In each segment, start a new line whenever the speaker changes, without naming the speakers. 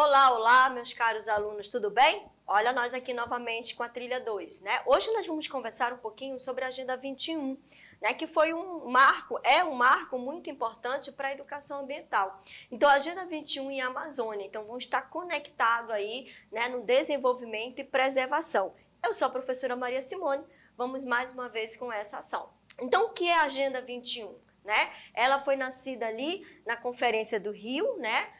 Olá, olá, meus caros alunos, tudo bem? Olha nós aqui novamente com a trilha 2, né? Hoje nós vamos conversar um pouquinho sobre a Agenda 21, né? Que foi um marco muito importante para a educação ambiental. Então, a Agenda 21 e a Amazônia, então vão estar conectados aí, né, no desenvolvimento e preservação. Eu sou a professora Maria Simone, vamos mais uma vez com essa ação. Então, o que é a Agenda 21? Né? Ela foi nascida ali na Conferência do Rio, né?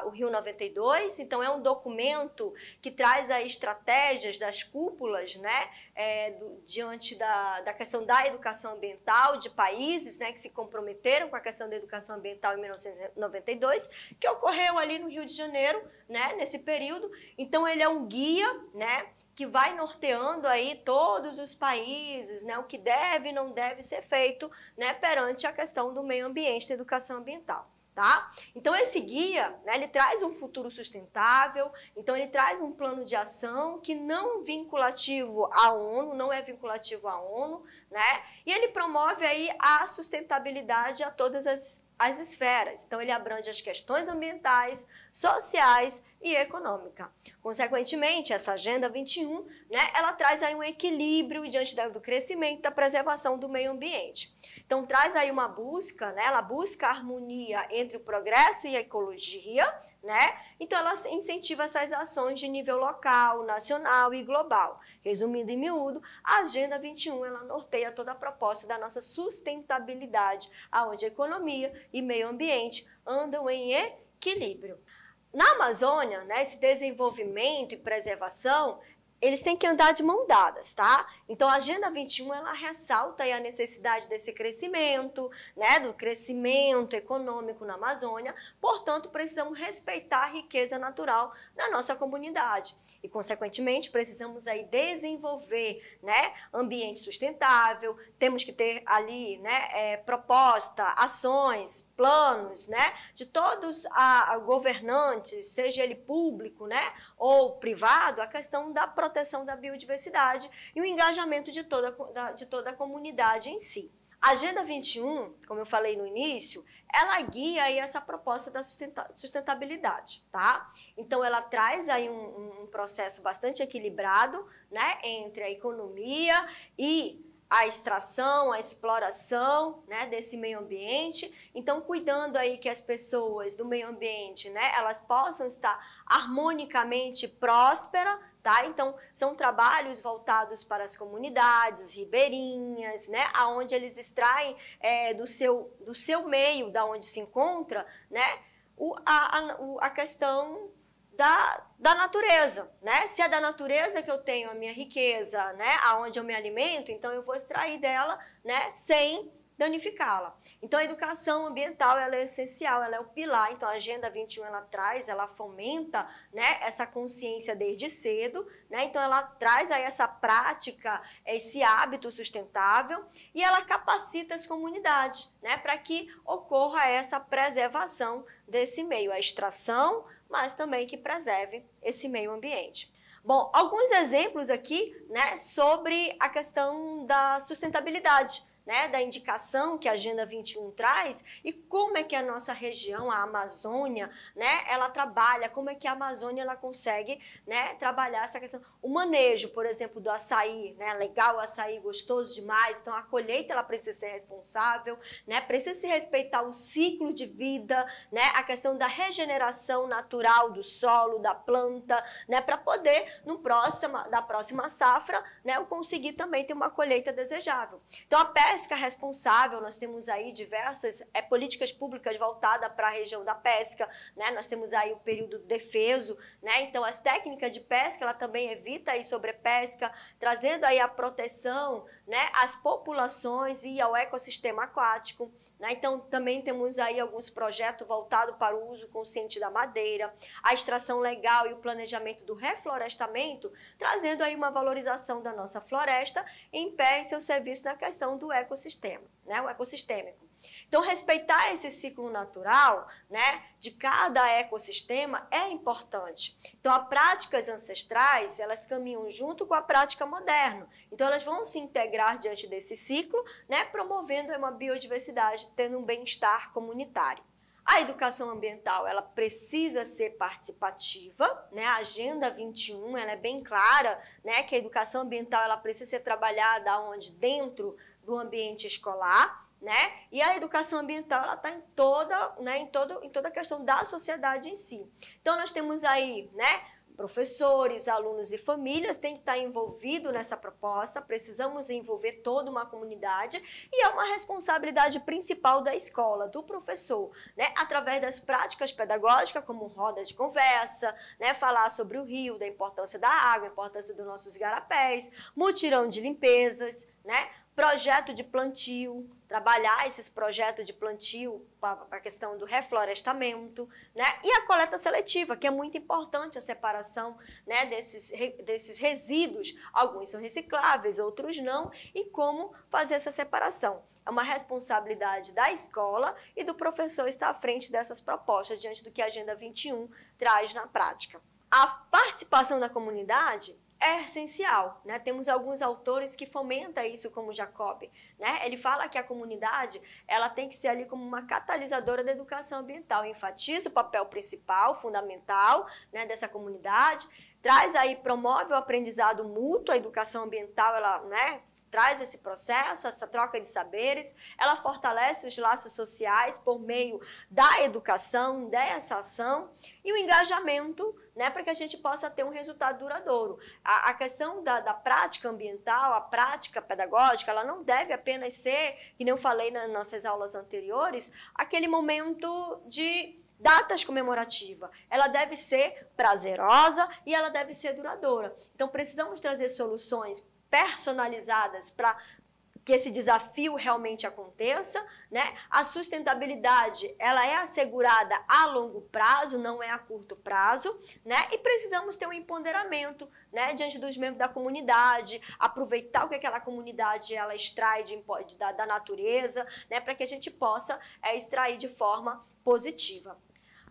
O Rio 92, então é um documento que traz aí estratégias das cúpulas, né? Diante da questão da educação ambiental de países, né? Que se comprometeram com a questão da educação ambiental em 1992, que ocorreu ali no Rio de Janeiro, né? Nesse período. Então ele é um guia, né? Que vai norteando aí todos os países, né, o que deve e não deve ser feito, né, perante a questão do meio ambiente e da educação ambiental. Tá? Então, esse guia, né, ele traz um futuro sustentável, então ele traz um plano de ação que não vinculativo à ONU, não é vinculativo à ONU, né, e ele promove aí a sustentabilidade a todas as esferas. Então, ele abrange as questões ambientais, sociais e econômicas. Consequentemente, essa Agenda 21, né, ela traz aí um equilíbrio diante do crescimento e da preservação do meio ambiente. Então, traz aí uma busca, né, ela busca a harmonia entre o progresso e a ecologia, né? Então, ela incentiva essas ações de nível local, nacional e global. Resumindo em miúdo, a Agenda 21, ela norteia toda a proposta da nossa sustentabilidade, onde a economia e meio ambiente andam em equilíbrio. Na Amazônia, né, esse desenvolvimento e preservação, eles têm que andar de mão dadas, tá? Então, a Agenda 21, ela ressalta aí a necessidade desse crescimento, né, do crescimento econômico na Amazônia, portanto, precisamos respeitar a riqueza natural da nossa comunidade. E, consequentemente, precisamos aí desenvolver, né, ambiente sustentável, temos que ter ali, né, proposta, ações, planos, né, de todos os governantes, seja ele público, né, ou privado, a questão da proteção da biodiversidade e o engajamento de toda a comunidade em si. A Agenda 21, como eu falei no início, ela guia aí essa proposta da sustentabilidade, tá? Então, ela traz aí um processo bastante equilibrado, né, entre a economia e a extração, a exploração, né, desse meio ambiente. Então, cuidando aí que as pessoas do meio ambiente, né, elas possam estar harmonicamente prósperas, tá? Então, são trabalhos voltados para as comunidades ribeirinhas, né, aonde eles extraem do seu meio, da onde se encontra, né, a questão da natureza, né? Se é da natureza que eu tenho a minha riqueza, né, aonde eu me alimento, então eu vou extrair dela, né, sem danificá-la. Então, a educação ambiental, ela é essencial, ela é o pilar. Então, a Agenda 21, ela fomenta, né, essa consciência desde cedo, né? Então, ela traz aí essa prática, esse hábito sustentável e ela capacita as comunidades, né, para que ocorra essa preservação desse meio, a extração, mas também que preserve esse meio ambiente. Bom, alguns exemplos aqui, né, sobre a questão da sustentabilidade, né, da indicação que a Agenda 21 traz e como é que a nossa região, a Amazônia, né, ela trabalha, como é que a Amazônia ela consegue, né, trabalhar essa questão. O manejo, por exemplo, do açaí, né, legal, o açaí gostoso demais, então a colheita ela precisa ser responsável, né, precisa se respeitar o ciclo de vida, né, a questão da regeneração natural do solo, da planta, né, para poder, da próxima safra, né, eu conseguir também ter uma colheita desejável. Então, a pesca responsável, nós temos aí diversas políticas públicas voltadas para a região da pesca, né? Nós temos aí o período defeso, né? Então, as técnicas de pesca, ela também evita aí sobrepesca, trazendo aí a proteção, né, às populações e ao ecossistema aquático, né? Então, também temos aí alguns projetos voltados para o uso consciente da madeira, a extração legal e o planejamento do reflorestamento, trazendo aí uma valorização da nossa floresta em pé em seu serviço na questão do ecossistema, né, o ecossistêmico. Então, respeitar esse ciclo natural, né, de cada ecossistema é importante. Então, as práticas ancestrais, elas caminham junto com a prática moderna. Então, elas vão se integrar diante desse ciclo, né, promovendo uma biodiversidade, tendo um bem-estar comunitário. A educação ambiental, ela precisa ser participativa, né? A Agenda 21, ela é bem clara, né, que a educação ambiental ela precisa ser trabalhada onde? Dentro do ambiente escolar, né? E a educação ambiental ela está em toda, né, em toda a questão da sociedade em si. Então nós temos aí, né, professores, alunos e famílias têm que estar envolvidos nessa proposta, precisamos envolver toda uma comunidade e é uma responsabilidade principal da escola, do professor, né? Através das práticas pedagógicas, como roda de conversa, né? Falar sobre o rio, da importância da água, a importância dos nossos igarapés, mutirão de limpezas, né? Projeto de plantio, trabalhar esses projetos de plantio para a questão do reflorestamento, né? E a coleta seletiva, que é muito importante a separação, né, desses resíduos. Alguns são recicláveis, outros não, e como fazer essa separação. É uma responsabilidade da escola e do professor estar à frente dessas propostas, diante do que a Agenda 21 traz na prática. A participação da comunidade é essencial, né? Temos alguns autores que fomentam isso, como Jacob, né? Ele fala que a comunidade ela tem que ser ali como uma catalisadora da educação ambiental, enfatiza o papel principal, fundamental, né, dessa comunidade, traz aí, promove o aprendizado mútuo, a educação ambiental, ela, né, traz esse processo, essa troca de saberes, ela fortalece os laços sociais por meio da educação, dessa ação e o engajamento, né, para que a gente possa ter um resultado duradouro. A questão da prática ambiental, a prática pedagógica, ela não deve apenas ser, que nem eu falei nas nossas aulas anteriores, aquele momento de datas comemorativas. Ela deve ser prazerosa e ela deve ser duradoura. Então, precisamos trazer soluções personalizadas para que esse desafio realmente aconteça, né? A sustentabilidade, ela é assegurada a longo prazo, não é a curto prazo, né? E precisamos ter um empoderamento, né, diante dos membros da comunidade, aproveitar o que aquela comunidade ela extrai da natureza, né, para que a gente possa extrair de forma positiva.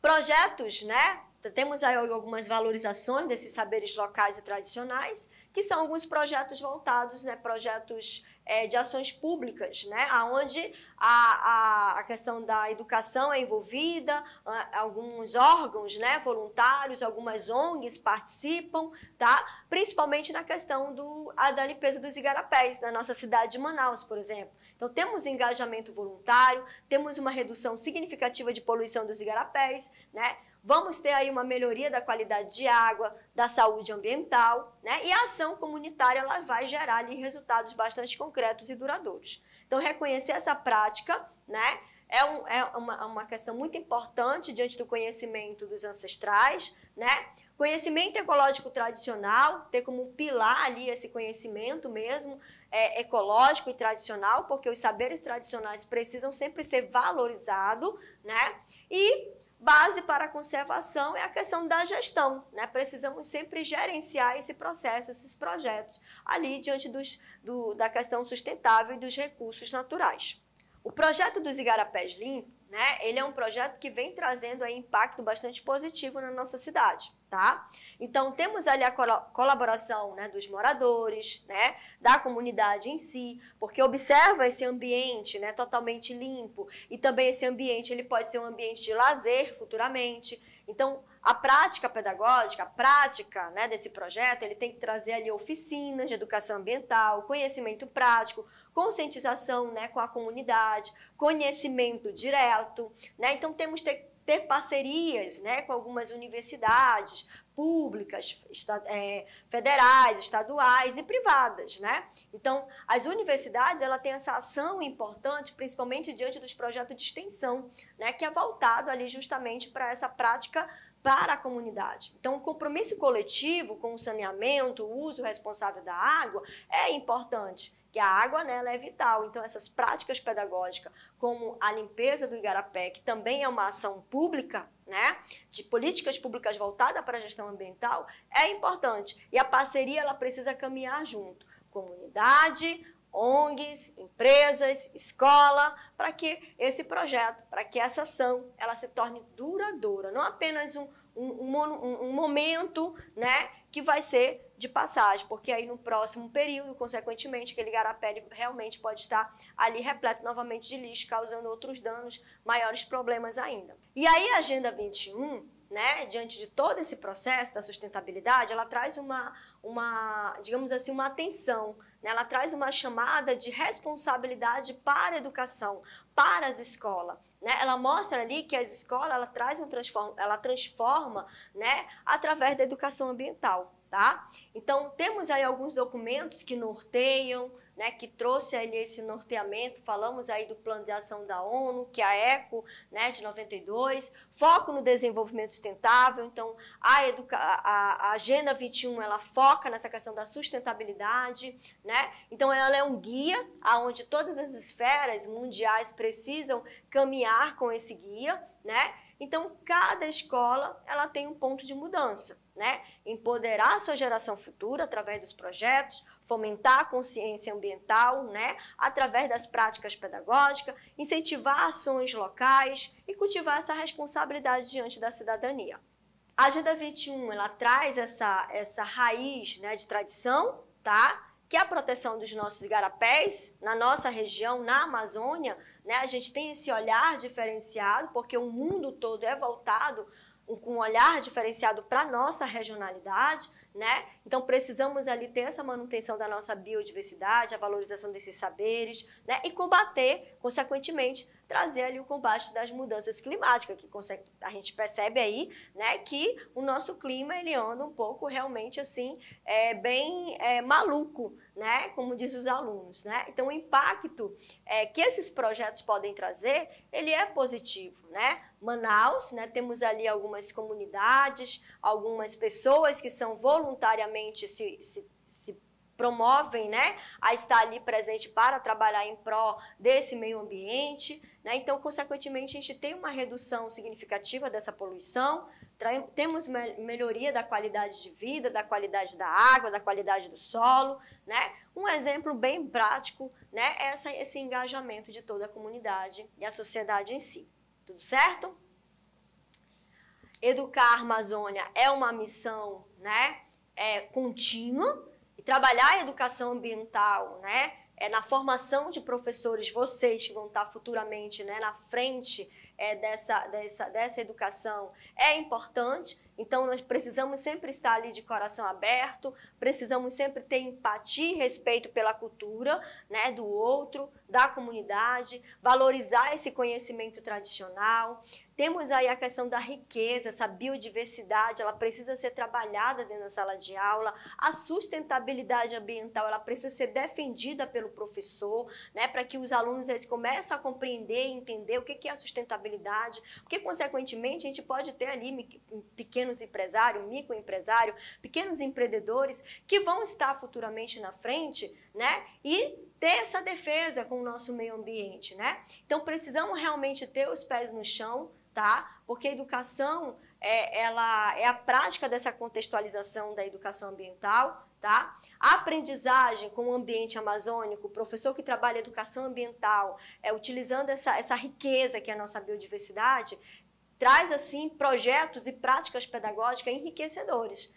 Projetos, né? Temos aí algumas valorizações desses saberes locais e tradicionais, que são alguns projetos voltados, né, projetos de ações públicas, né, onde a questão da educação é envolvida, alguns órgãos, né, voluntários, algumas ONGs participam, tá? Principalmente na questão da limpeza dos igarapés, na nossa cidade de Manaus, por exemplo. Então, temos engajamento voluntário, temos uma redução significativa de poluição dos igarapés, né? Vamos ter aí uma melhoria da qualidade de água, da saúde ambiental, né? E a ação comunitária ela vai gerar ali resultados bastante concretos e duradouros. Então, reconhecer essa prática, né, é uma questão muito importante diante do conhecimento dos ancestrais, né? Conhecimento ecológico tradicional, ter como pilar ali esse conhecimento mesmo, ecológico e tradicional, porque os saberes tradicionais precisam sempre ser valorizados, né? E base para a conservação é a questão da gestão, né? Precisamos sempre gerenciar esse processo, esses projetos, ali diante da questão sustentável e dos recursos naturais. O projeto dos Igarapés Limpos, né, ele é um projeto que vem trazendo aí impacto bastante positivo na nossa cidade, tá? Então, temos ali a colaboração, né, dos moradores, né, da comunidade em si, porque observa esse ambiente, né, totalmente limpo, e também esse ambiente ele pode ser um ambiente de lazer futuramente. Então, a prática pedagógica, a prática, né, desse projeto, ele tem que trazer ali oficinas de educação ambiental, conhecimento prático, conscientização, né, com a comunidade, conhecimento direto, né? Então temos que ter parcerias, né, com algumas universidades públicas, federais, estaduais e privadas, né? Então, as universidades, ela tem essa ação importante, principalmente diante dos projetos de extensão, né, que é voltado ali justamente para essa prática para a comunidade. Então, o compromisso coletivo com o saneamento, o uso responsável da água é importante, que a água, né, ela é vital. Então, essas práticas pedagógicas, como a limpeza do igarapé, que também é uma ação pública, né, de políticas públicas voltadas para a gestão ambiental, é importante. E a parceria ela precisa caminhar junto. Comunidade, ONGs, empresas, escola, para que esse projeto, para que essa ação, ela se torne duradoura, não apenas um momento, né, que vai ser de passagem, porque aí no próximo período, consequentemente, aquele igarapé realmente pode estar ali repleto novamente de lixo, causando outros danos, maiores problemas ainda. E aí a Agenda 21, né, diante de todo esse processo da sustentabilidade, ela traz digamos assim, uma atenção, né, ela traz uma chamada de responsabilidade para a educação, para as escolas. Né? Ela mostra ali que as escolas ela transforma, né, através da educação ambiental. Tá? Então, temos aí alguns documentos que norteiam, né, que trouxe ali esse norteamento, falamos aí do Plano de Ação da ONU, que é a ECO, né, de 92, foco no desenvolvimento sustentável, então a Agenda 21, ela foca nessa questão da sustentabilidade, né, então ela é um guia aonde todas as esferas mundiais precisam caminhar com esse guia, né, então cada escola, ela tem um ponto de mudança. Né? Empoderar a sua geração futura através dos projetos, fomentar a consciência ambiental, né? Através das práticas pedagógicas, incentivar ações locais e cultivar essa responsabilidade diante da cidadania. A Agenda 21, ela traz essa raiz, né, de tradição, tá? Que é a proteção dos nossos igarapés, na nossa região, na Amazônia, né? A gente tem esse olhar diferenciado, porque o mundo todo é voltado com um olhar diferenciado para a nossa regionalidade, né? Então, precisamos ali ter essa manutenção da nossa biodiversidade, a valorização desses saberes, né? E combater, consequentemente, trazer ali o combate das mudanças climáticas, que a gente percebe aí, né, que o nosso clima, ele anda um pouco realmente assim, bem maluco, né, como diz os alunos, né? Então, o impacto que esses projetos podem trazer, ele é positivo, né? Manaus, né, temos ali algumas comunidades, algumas pessoas que são voluntariamente se promovem, né, a estar ali presente para trabalhar em prol desse meio ambiente, né? Então, consequentemente, a gente tem uma redução significativa dessa poluição, temos melhoria da qualidade de vida, da qualidade da água, da qualidade do solo, né? Um exemplo bem prático, né, é esse engajamento de toda a comunidade e a sociedade em si. Tudo certo? Educar a Amazônia é uma missão, né, contínua, e trabalhar a educação ambiental, né, na formação de professores, vocês que vão estar futuramente, né, na frente dessa educação, é importante. Então, nós precisamos sempre estar ali de coração aberto, precisamos sempre ter empatia e respeito pela cultura, né, do outro, da comunidade, valorizar esse conhecimento tradicional. Temos aí a questão da riqueza, essa biodiversidade, ela precisa ser trabalhada dentro da sala de aula. A sustentabilidade ambiental, ela precisa ser defendida pelo professor, né, para que os alunos eles comecem a compreender e entender o que é a sustentabilidade, porque, consequentemente, a gente pode ter ali pequenos empresários, microempresários, pequenos empreendedores que vão estar futuramente na frente, né, e ter essa defesa com o nosso meio ambiente, né? Então, precisamos realmente ter os pés no chão, tá? Porque a educação ela é a prática dessa contextualização da educação ambiental, tá? A aprendizagem com o ambiente amazônico, o professor que trabalha educação ambiental, utilizando essa riqueza que é a nossa biodiversidade, traz, assim, projetos e práticas pedagógicas enriquecedores.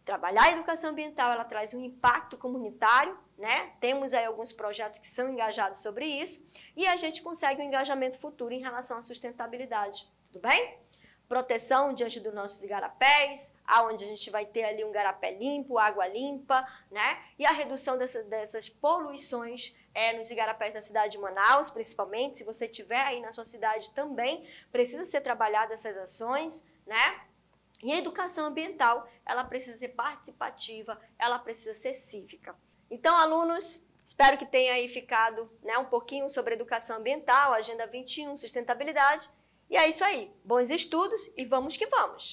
Trabalhar a educação ambiental, ela traz um impacto comunitário, né? Temos aí alguns projetos que são engajados sobre isso e a gente consegue um engajamento futuro em relação à sustentabilidade, tudo bem? Proteção diante dos nossos igarapés, onde a gente vai ter ali um igarapé limpo, água limpa, né? E a redução dessas poluições nos igarapés da cidade de Manaus, principalmente, se você tiver aí na sua cidade também, precisa ser trabalhada essas ações, né? E a educação ambiental, ela precisa ser participativa, ela precisa ser cívica. Então, alunos, espero que tenha aí ficado, né, um pouquinho sobre educação ambiental, Agenda 21, sustentabilidade. E é isso aí. Bons estudos e vamos que vamos!